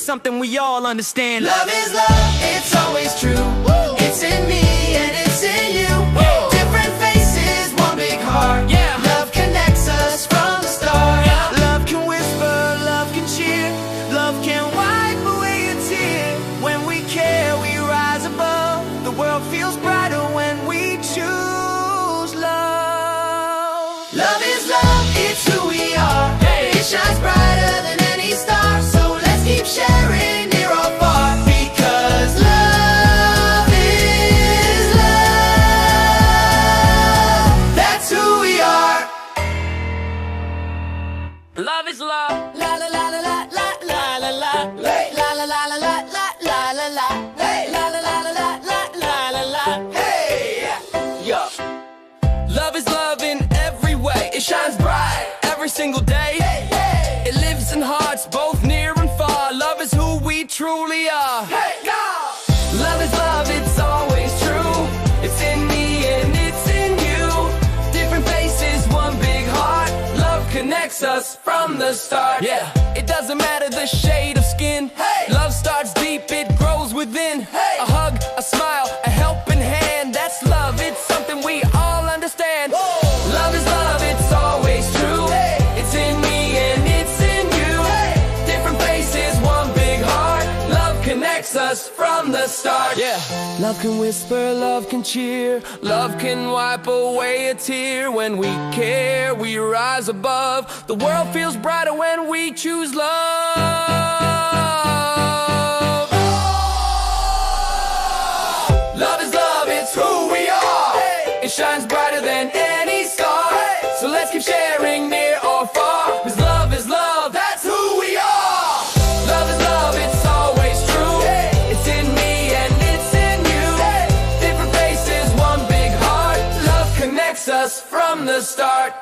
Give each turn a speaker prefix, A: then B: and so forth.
A: something we all understand.
B: Love is love, it's always true. It's in me and it's in you. Different faces, one big heart. Love connects us from the start.
A: Love can whisper, love can cheer, love can wipe away a tear. When we care, we rise above. The world feels brighter when we choose love.
B: Love is love, it's who we are. It shines brighter than any star. So let's keep sharing near or far, because love is love. That's who we are.
A: Love is love.
B: La la la la la la la la la. Hey. La la la la la la la la la. Hey. La la la la la la la la la. Hey.
A: Yo. Love is love in every way. It shines bright every single day. It lives in hearts both near and far. Love is who we truly are.
B: Hey, go!
A: Love is love, it's always true. It's in me and it's in you. Different faces, one big heart. Love connects us from the start. It doesn't matter the shade of skin. Love starts deep, it grows within. A hug, a smile, a helping hand. That's love, it's something we all understand. Love is love, it's always true. It's in me and it's in you. Different faces, one big heart. Love connects us from the start. Love can whisper, love can cheer, love can wipe away a tear. When we care, we rise above. The world feels brighter when we choose love. Love is love, it's who we are. It shines brighter than any star. So let's keep sharing near or far, 'cause love is love, that's who we are. Love is love, it's always true. It's in me and it's in you. Different faces, one big heart. Love connects us from the start.